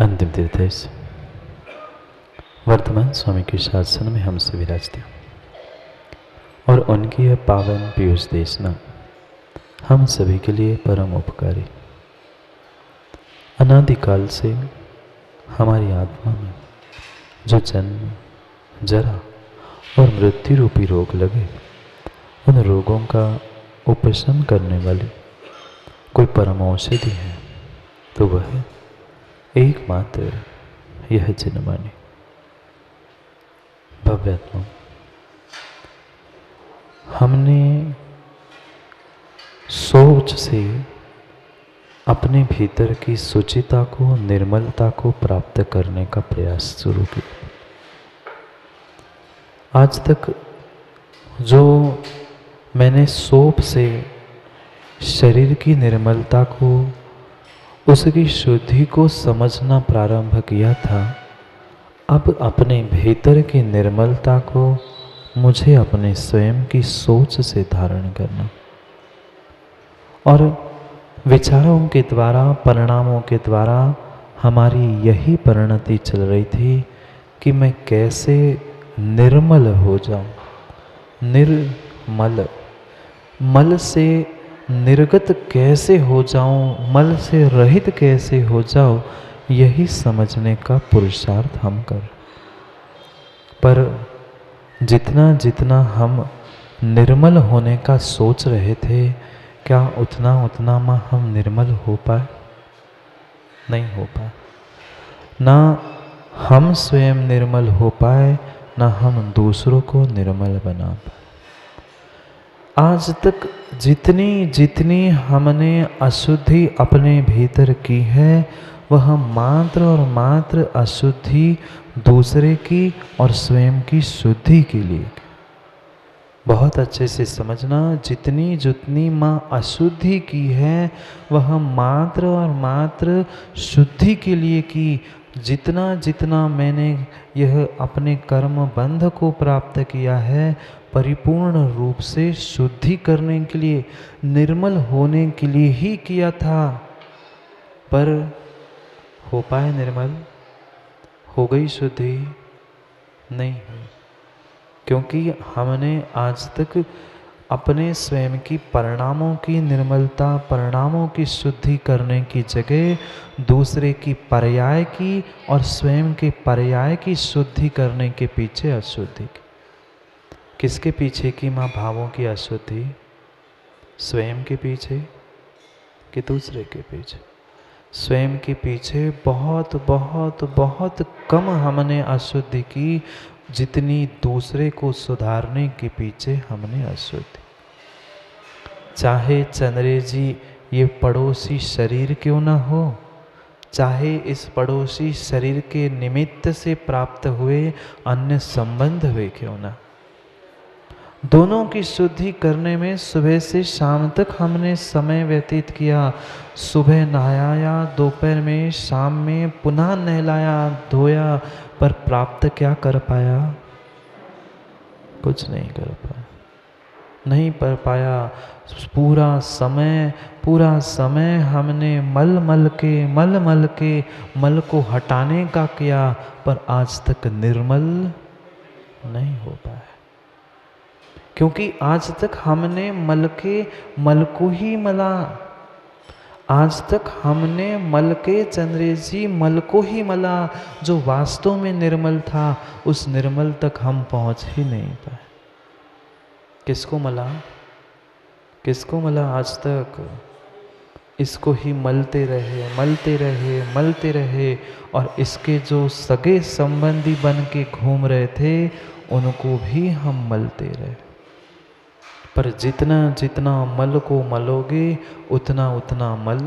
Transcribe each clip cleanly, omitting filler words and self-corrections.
अंतिम तीर्थेश वर्तमान स्वामी के शासन में हमसे विराजते और उनकी यह पावन पीयूष देशना हम सभी के लिए परम उपकारी। अनादिकाल से हमारी आत्मा में जो जन्म, जरा और मृत्यु रूपी रोग लगे, उन रोगों का उपशम करने वाली कोई परम औषधि है तो वह एकमात्र यह जिनवाणी भव्यात्मा। हमने सोच से अपने भीतर की शुचिता को, निर्मलता को प्राप्त करने का प्रयास शुरू किया। आज तक जो मैंने सोच से शरीर की निर्मलता को, उसकी शुद्धि को समझना प्रारंभ किया था, अब अपने भीतर की निर्मलता को मुझे अपने स्वयं की सोच से धारण करना और विचारों के द्वारा, परिणामों के द्वारा हमारी यही परिणति चल रही थी कि मैं कैसे निर्मल हो जाऊं, निर्मल, मल से निर्गत कैसे हो जाऊं, मल से रहित कैसे हो जाऊं, यही समझने का पुरुषार्थ हम कर। पर जितना जितना हम निर्मल होने का सोच रहे थे, क्या उतना उतना में हम निर्मल हो पाए? नहीं हो पाए। ना हम स्वयं निर्मल हो पाए, ना हम दूसरों को निर्मल बना पाए। आज तक जितनी जितनी हमने अशुद्धि अपने भीतर की है, वह मात्र और मात्र अशुद्धि दूसरे की और स्वयं की शुद्धि के लिए। बहुत अच्छे से समझना, जितनी जितनी माँ अशुद्धि की है वह मात्र और मात्र शुद्धि के लिए की। जितना जितना मैंने यह अपने कर्म बंध को प्राप्त किया है, परिपूर्ण रूप से शुद्धि करने के लिए, निर्मल होने के लिए ही किया था। पर हो पाए निर्मल? हो गई शुद्धि? नहीं हुई। क्योंकि हमने आज तक अपने स्वयं की परिणामों की निर्मलता, परिणामों की शुद्धि करने की जगह दूसरे की पर्याय की और स्वयं के पर्याय की शुद्धि करने के पीछे अशुद्धि की। किसके पीछे की माँ भावों की अशुद्धि? स्वयं के पीछे कि दूसरे के पीछे? स्वयं के पीछे बहुत बहुत बहुत कम हमने अशुद्धि की, जितनी दूसरे को सुधारने के पीछे हमने अशुद्धि। चाहे चंद्रे जी ये पड़ोसी शरीर क्यों ना हो, चाहे इस पड़ोसी शरीर के निमित्त से प्राप्त हुए अन्य संबंध हुए क्यों ना, दोनों की शुद्धि करने में सुबह से शाम तक हमने समय व्यतीत किया। सुबह नहाया, दोपहर में, शाम में पुनः नहलाया, धोया, पर प्राप्त क्या कर पाया? कुछ नहीं कर पाया, नहीं कर पाया। पूरा समय हमने मल मल के मल को हटाने का किया, पर आज तक निर्मल नहीं हो पाया। क्योंकि आज तक हमने मल को ही मला। आज तक हमने मल के, चंद्रे जी, मल को ही मला। जो वास्तव में निर्मल था, उस निर्मल तक हम पहुंच ही नहीं पाए। किसको मला? किसको मला आज तक? इसको ही मलते रहे और इसके जो सगे संबंधी बन के घूम रहे थे, उनको भी हम मलते रहे। पर जितना जितना मल को मलोगे, उतना उतना मल।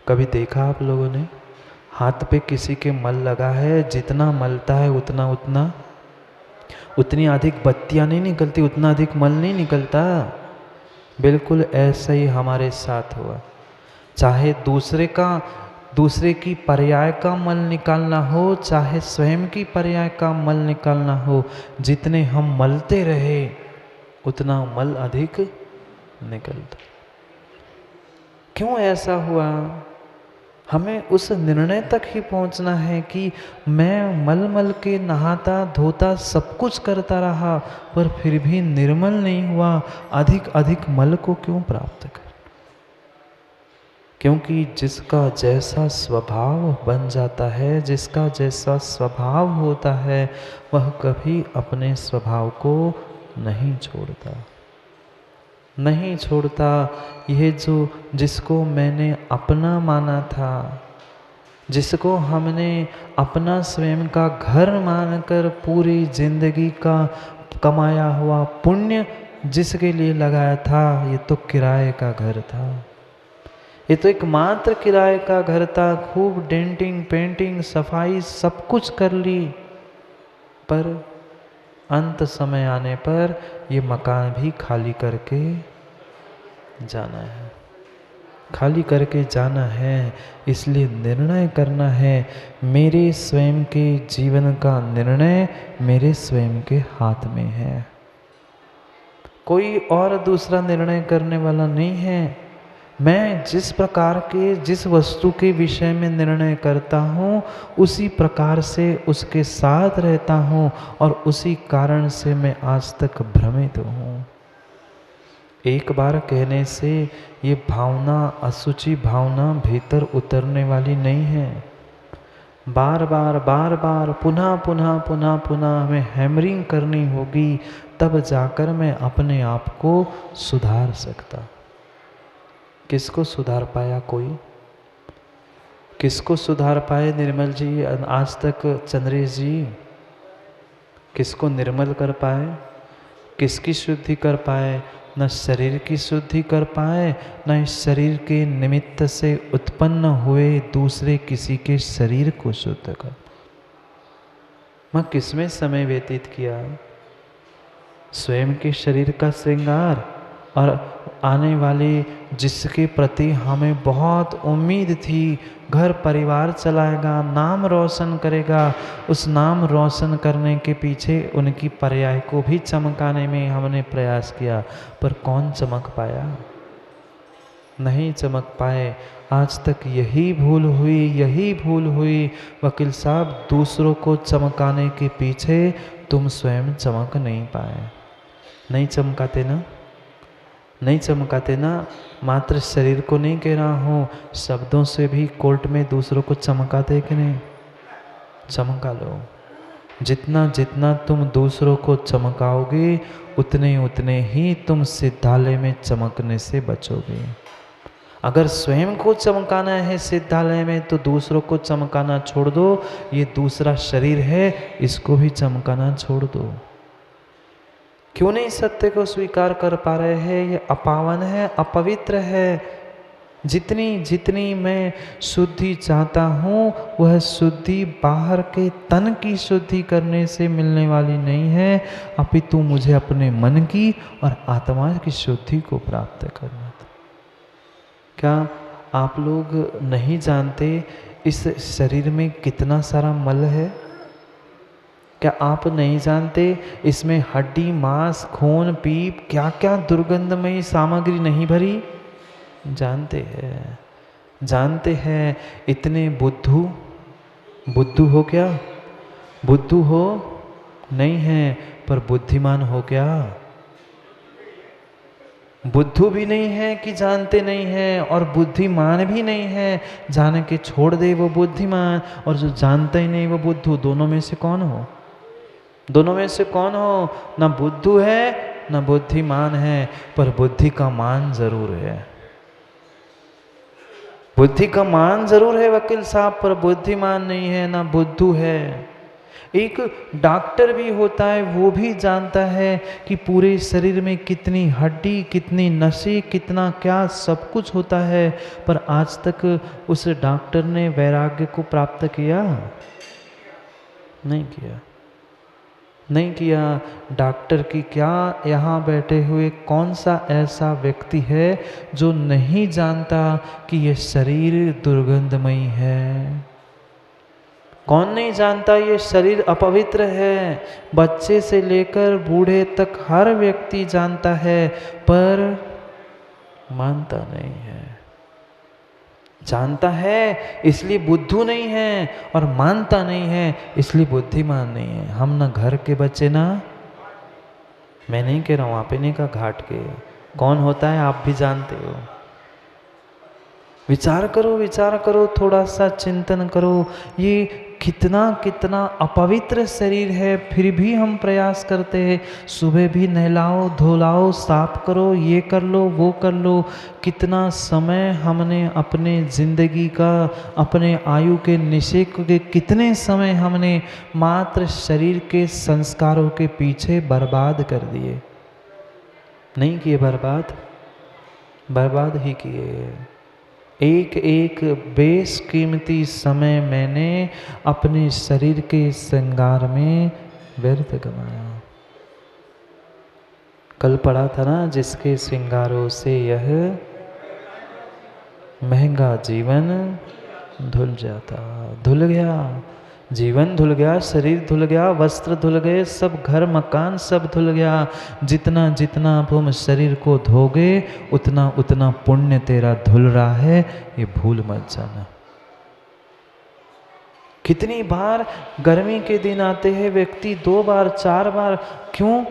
कभी देखा आप लोगों ने हाथ पे किसी के मल लगा है, जितना मलता है उतना उतना, उतनी अधिक बत्तियां नहीं निकलती, उतना अधिक मल नहीं निकलता। बिल्कुल ऐसा ही हमारे साथ हुआ। चाहे दूसरे की पर्याय का मल निकालना हो, चाहे स्वयं की पर्याय का मल निकालना हो, जितने हम मलते रहे उतना मल अधिक निकलता। क्यों ऐसा हुआ? हमें उस निर्णय तक ही पहुंचना है कि मैं मल मल के नहाता धोता सब कुछ करता रहा, पर फिर भी निर्मल नहीं हुआ, अधिक अधिक मल को क्यों प्राप्त कर? क्योंकि जिसका जैसा स्वभाव बन जाता है, जिसका जैसा स्वभाव होता है, वह कभी अपने स्वभाव को नहीं छोड़ता, नहीं छोड़ता। यह जो जिसको मैंने अपना माना था, जिसको हमने अपना स्वयं का घर मानकर पूरी जिंदगी का कमाया हुआ पुण्य जिसके लिए लगाया था, ये तो किराए का घर था, ये तो एकमात्र किराए का घर था। खूब डेंटिंग पेंटिंग सफाई सब कुछ कर ली, पर अंत समय आने पर ये मकान भी खाली करके जाना है, खाली करके जाना है। इसलिए निर्णय करना है, मेरे स्वयं के जीवन का निर्णय मेरे स्वयं के हाथ में है, कोई और दूसरा निर्णय करने वाला नहीं है। मैं जिस प्रकार के जिस वस्तु के विषय में निर्णय करता हूँ, उसी प्रकार से उसके साथ रहता हूँ और उसी कारण से मैं आज तक भ्रमित हूँ। एक बार कहने से ये भावना, असुचि भावना भीतर उतरने वाली नहीं है। बार बार पुनः पुनः पुनः पुनः हमें हैमरिंग करनी होगी, तब जाकर मैं अपने आप को सुधार सकता। किसको सुधार पाया कोई? किसको सुधार पाए निर्मल जी आज तक? चंद्रेश जी किसको निर्मल कर पाए? किसकी शुद्धि कर पाए? न शरीर की शुद्धि कर पाए, न इस शरीर के निमित्त से उत्पन्न हुए दूसरे किसी के शरीर को शुद्ध कर। मैं किसमें समय व्यतीत किया? स्वयं के शरीर का श्रृंगार और आने वाले जिसके प्रति हमें बहुत उम्मीद थी, घर परिवार चलाएगा, नाम रोशन करेगा, उस नाम रोशन करने के पीछे उनकी पर्याय को भी चमकाने में हमने प्रयास किया, पर कौन चमक पाया? नहीं चमक पाए। आज तक यही भूल हुई, यही भूल हुई। वकील साहब, दूसरों को चमकाने के पीछे तुम स्वयं चमक नहीं पाए। नहीं चमकाते ना, नहीं चमकाते ना। मात्र शरीर को नहीं कह रहा हूँ, शब्दों से भी कोर्ट में दूसरों को चमकाते कि नहीं? चमका लो। जितना जितना तुम दूसरों को चमकाओगे, उतने उतने ही तुम सिद्धालय में चमकने से बचोगे। अगर स्वयं को चमकाना है सिद्धालय में, तो दूसरों को चमकाना छोड़ दो। ये दूसरा शरीर है, इसको भी चमकाना छोड़ दो। क्यों नहीं सत्य को स्वीकार कर पा रहे हैं? ये अपावन है, अपवित्र है। जितनी जितनी मैं शुद्धि चाहता हूँ, वह शुद्धि बाहर के तन की शुद्धि करने से मिलने वाली नहीं है, अपितु मुझे अपने मन की और आत्मा की शुद्धि को प्राप्त करना था। क्या आप लोग नहीं जानते इस शरीर में कितना सारा मल है? क्या आप नहीं जानते इसमें हड्डी, मांस, खून, पीप, क्या क्या दुर्गंधमयी सामग्री नहीं भरी? जानते हैं, जानते हैं। इतने बुद्धू हो क्या? बुद्धू हो नहीं है, पर बुद्धिमान हो क्या? बुद्धू भी नहीं है कि जानते नहीं है, और बुद्धिमान भी नहीं है। जान के छोड़ दे वो बुद्धिमान, और जो जानता ही नहीं वो बुद्धू। दोनों में से कौन हो? दोनों में से कौन हो? ना बुद्धू है ना बुद्धिमान है, पर बुद्धि का मान जरूर है। बुद्धि का मान जरूर है वकील साहब, पर बुद्धिमान नहीं है, ना बुद्धू है। एक डॉक्टर भी होता है, वो भी जानता है कि पूरे शरीर में कितनी हड्डी, कितनी नसें, कितना क्या सब कुछ होता है, पर आज तक उस डॉक्टर ने वैराग्य को प्राप्त किया? नहीं किया, नहीं किया। डॉक्टर की क्या, यहाँ बैठे हुए कौन सा ऐसा व्यक्ति है जो नहीं जानता कि ये शरीर दुर्गंधमयी है? कौन नहीं जानता ये शरीर अपवित्र है? बच्चे से लेकर बूढ़े तक हर व्यक्ति जानता है, पर मानता नहीं है, जानता है इसलिए बुद्धू नहीं है, और मानता नहीं है इसलिए बुद्धिमान नहीं है। हम ना घर के बच्चे, ना, मैं नहीं कह रहा हूँ, आप नहीं का घाट के, कौन होता है आप भी जानते हो। विचार करो, विचार करो, थोड़ा सा चिंतन करो, ये कितना कितना अपवित्र शरीर है, फिर भी हम प्रयास करते हैं, सुबह भी नहलाओ धोलाओ साफ करो, ये कर लो वो कर लो। कितना समय हमने अपने जिंदगी का, अपने आयु के निशे के कितने समय हमने मात्र शरीर के संस्कारों के पीछे बर्बाद कर दिए। नहीं किए बर्बाद? बर्बाद ही किए। एक एक बेशकीमती समय मैंने अपने शरीर के श्रृंगार में व्यर्थ गंवाया। कल पढ़ा था ना, जिसके श्रृंगारों से यह महंगा जीवन धुल जाता। धुल गया, जीवन धुल गया, शरीर धुल गया, वस्त्र धुल गए, सब घर मकान सब धुल गया। जितना जितना तुम शरीर को धोगे उतना उतना पुण्य तेरा धुल रहा है, ये भूल मत जाना। कितनी बार गर्मी के दिन आते हैं व्यक्ति 2 बार 4 बार, क्यों?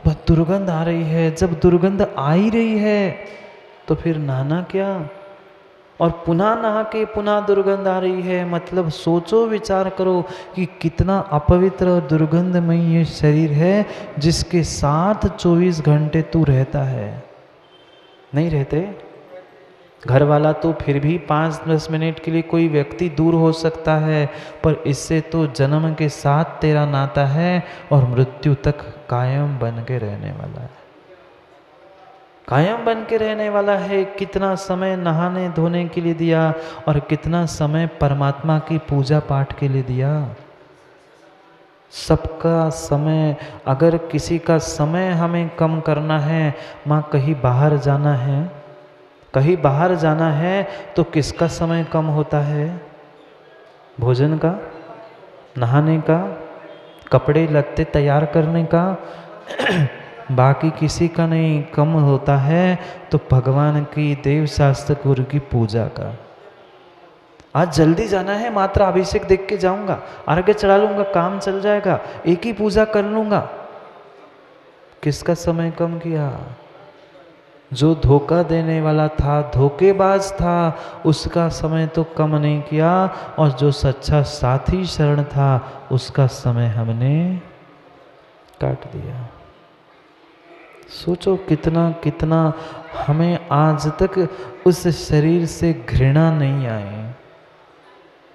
बस दुर्गंध आ रही है। जब दुर्गंध आ ही रही है तो फिर नहाना क्या? और पुनः नहा के पुनः दुर्गंध आ रही है, मतलब सोचो विचार करो कि कितना अपवित्र और दुर्गंधमय ये शरीर है, जिसके साथ 24 घंटे तू रहता है। नहीं रहते? घर वाला तो फिर भी 5-10 मिनट के लिए कोई व्यक्ति दूर हो सकता है, पर इससे तो जन्म के साथ तेरा नाता है और मृत्यु तक कायम बन के रहने वाला है, कायम बन के रहने वाला है। कितना समय नहाने धोने के लिए दिया और कितना समय परमात्मा की पूजा पाठ के लिए दिया। सबका समय, अगर किसी का समय हमें कम करना है, माँ कहीं बाहर जाना है, कहीं बाहर जाना है तो किसका समय कम होता है? भोजन का, नहाने का, कपड़े लत्ते तैयार करने का बाकी किसी का नहीं कम होता है। तो भगवान की, देव शास्त्र गुरु की पूजा का। आज जल्दी जाना है, मात्र अभिषेक देख के जाऊंगा, अर्घ्य चढ़ा लूंगा, काम चल जाएगा, एक ही पूजा कर लूंगा। किसका समय कम किया? जो धोखा देने वाला था, धोखेबाज था, उसका समय तो कम नहीं किया, और जो सच्चा साथी शरण था उसका समय हमने काट दिया। सोचो कितना कितना हमें आज तक उस शरीर से घृणा नहीं आई,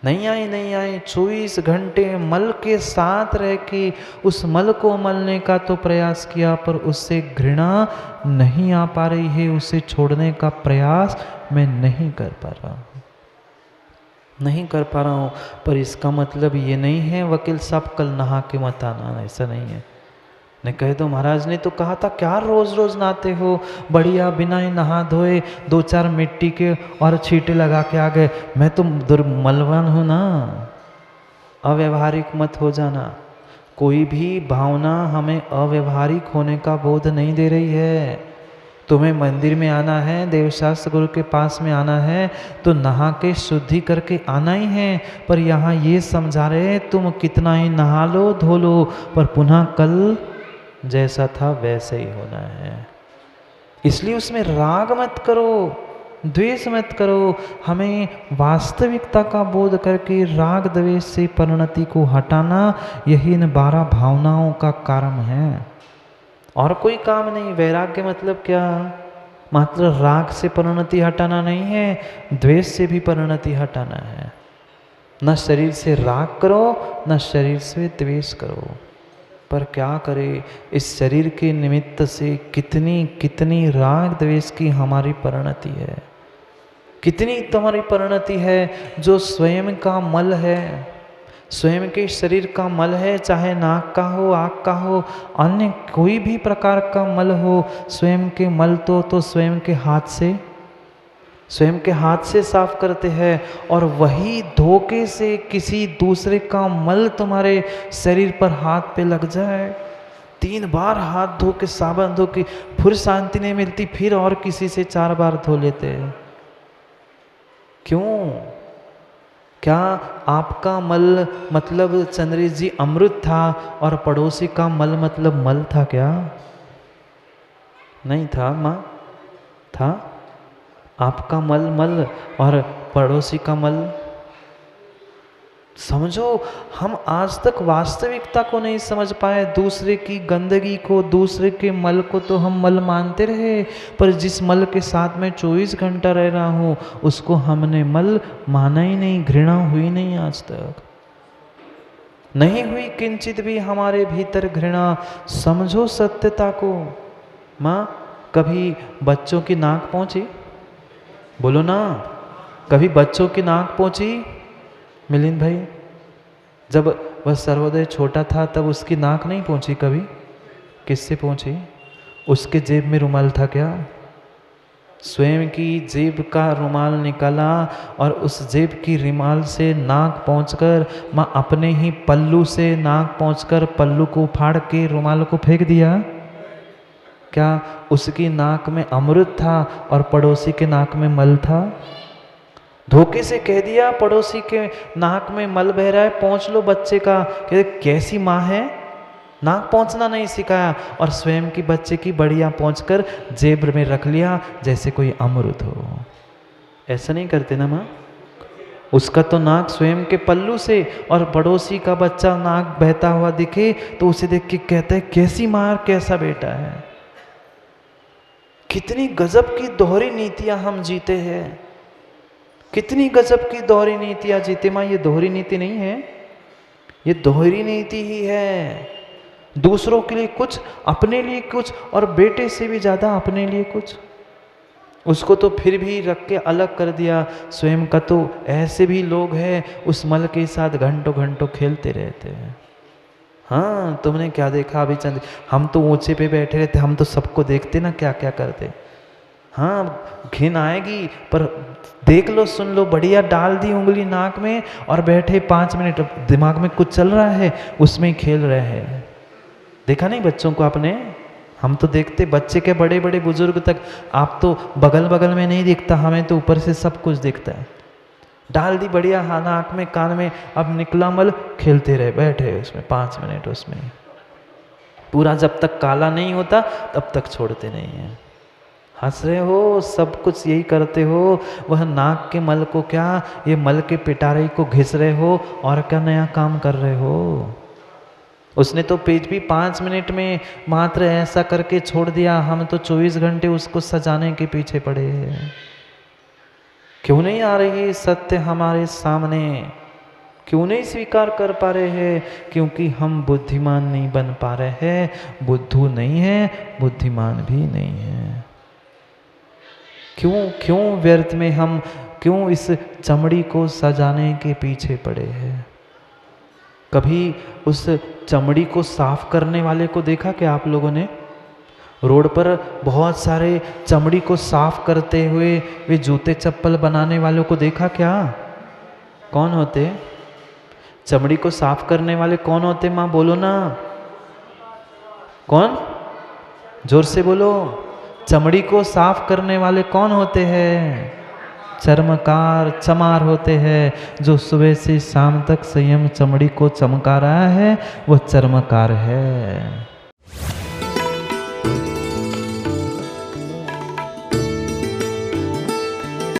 नहीं आई, नहीं आई। 24 घंटे मल के साथ रह के उस मल को मलने का तो प्रयास किया, पर उससे घृणा नहीं आ पा रही है, उसे छोड़ने का प्रयास मैं नहीं कर पा रहा हूँ, नहीं कर पा रहा हूँ। पर इसका मतलब ये नहीं है वकील साहब कल नहा के मत आना, ऐसा नहीं है। ने कहे तो महाराज ने तो कहा था क्या रोज रोज नहाते हो, बढ़िया बिना ही नहा धोए 2-4 मिट्टी के और छींटे लगा के आ गए। मैं तो दुर्मलवान हूँ ना। अव्यवहारिक मत हो जाना। कोई भी भावना हमें अव्यवहारिक होने का बोध नहीं दे रही है। तुम्हें मंदिर में आना है, देवशास्त्र गुरु के पास में आना है तो नहा के शुद्धि करके आना ही है। पर यहाँ ये समझा रहे तुम कितना ही नहा लो धो लो, पर पुनः कल जैसा था वैसे ही होना है। इसलिए उसमें राग मत करो, द्वेष मत करो। हमें वास्तविकता का बोध करके राग द्वेष से परिणति को हटाना, यही इन 12 भावनाओं का कारण है, और कोई काम नहीं। वैराग्य मतलब क्या? मात्र राग से परिणति हटाना नहीं है, द्वेष से भी परिणति हटाना है। न शरीर से राग करो, न शरीर से द्वेष करो। पर क्या करें, इस शरीर के निमित्त से कितनी कितनी राग द्वेष की हमारी परिणति है, कितनी तुम्हारी परिणति है। जो स्वयं का मल है, स्वयं के शरीर का मल है, चाहे नाक का हो, आँख का हो, अन्य कोई भी प्रकार का मल हो, स्वयं के मल तो स्वयं के हाथ से, स्वयं के हाथ से साफ करते हैं। और वही धोखे से किसी दूसरे का मल तुम्हारे शरीर पर हाथ पे लग जाए, 3 बार हाथ धो के साबुन धो के फिर शांति नहीं मिलती, फिर और किसी से 4 बार धो लेते हैं। क्यों? क्या आपका मल मतलब चंद्रेश जी अमृत था और पड़ोसी का मल मतलब मल था क्या? नहीं था माँ, था? आपका मल मल और पड़ोसी का मल। समझो, हम आज तक वास्तविकता को नहीं समझ पाए। दूसरे की गंदगी को, दूसरे के मल को तो हम मल मानते रहे, पर जिस मल के साथ में 24 घंटा रह रहा हूँ उसको हमने मल माना ही नहीं, घृणा हुई नहीं, आज तक नहीं हुई किंचित भी हमारे भीतर घृणा। समझो सत्यता को। माँ, कभी बच्चों की नाक पहुँची? बोलो ना, कभी बच्चों की नाक पहुँची? मिलिंद भाई, जब वह सर्वोदय छोटा था तब उसकी नाक नहीं पहुंची कभी? किससे पहुंची? उसके जेब में रुमाल था क्या? स्वयं की जेब का रुमाल निकाला और उस जेब की रुमाल से नाक पहुंचकर माँ अपने ही पल्लू से नाक पहुंचकर पल्लू को फाड़ के रुमाल को फेंक दिया? क्या उसकी नाक में अमृत था और पड़ोसी के नाक में मल था? धोखे से कह दिया पड़ोसी के नाक में मल बह रहा है, पहुँच लो बच्चे का। कहते कैसी माँ है, नाक पहुँचना नहीं सिखाया और स्वयं की बच्चे की बढ़िया पहुँचकर जेब में रख लिया जैसे कोई अमृत हो। ऐसा नहीं करते ना माँ? उसका तो नाक स्वयं के पल्लू से, और पड़ोसी का बच्चा नाक बहता हुआ दिखे तो उसे देख के कहता है कैसी माँ, कैसा बेटा है। कितनी गजब की दोहरी नीतियाँ हम जीते हैं, कितनी गजब की दोहरी नीतियाँ जीते। माँ, ये दोहरी नीति नहीं है, ये दोहरी नीति ही है। दूसरों के लिए कुछ, अपने लिए कुछ, और बेटे से भी ज़्यादा अपने लिए कुछ। उसको तो फिर भी रख के अलग कर दिया, स्वयं का तो ऐसे भी लोग हैं उस मल के साथ घंटों घंटों खेलते रहते हैं। हाँ, तुमने क्या देखा अभी चंद, हम तो ऊंचे पे बैठे रहते, हम तो सबको देखते ना क्या क्या करते। हाँ, घिन आएगी, पर देख लो, सुन लो, बढ़िया डाल दी उंगली नाक में और बैठे 5 मिनट, दिमाग में कुछ चल रहा है उसमें ही खेल रहे हैं। देखा नहीं बच्चों को आपने? हम तो देखते, बच्चे के बड़े बड़े बुजुर्ग तक। आप तो बगल बगल में नहीं दिखता, हमें तो ऊपर से सब कुछ दिखता है। डाल दी बढ़िया, हाँ, नाक में, कान में, अब निकला मल, खेलते रहे, बैठे उसमें 5 मिनट उसमें पूरा। जब तक काला नहीं होता तब तक छोड़ते नहीं हैं। हंस रहे हो, सब कुछ यही करते हो। वह नाक के मल को क्या, ये मल के पिटारे को घिस रहे हो, और क्या नया काम कर रहे हो? उसने तो पेज भी 5 मिनट में मात्र ऐसा करके छोड़ दिया, हम तो 24 घंटे उसको सजाने के पीछे पड़े हैं। क्यों नहीं आ रही सत्य हमारे सामने? क्यों नहीं स्वीकार कर पा रहे हैं? क्योंकि हम बुद्धिमान नहीं बन पा रहे हैं। बुद्धू नहीं है, बुद्धिमान भी नहीं है। क्यों व्यर्थ में हम, क्यों इस चमड़ी को सजाने के पीछे पड़े हैं? कभी उस चमड़ी को साफ करने वाले को देखा क्या आप लोगों ने? रोड पर बहुत सारे चमड़ी को साफ करते हुए वे जूते चप्पल बनाने वालों को देखा क्या? कौन होते चमड़ी को साफ करने वाले? कौन होते माँ, बोलो ना, कौन? जोर से बोलो। चमड़ी को साफ करने वाले कौन होते हैं? चर्मकार, चमार होते हैं। जो सुबह से शाम तक संयम चमड़ी को चमका रहा है वो चर्मकार है।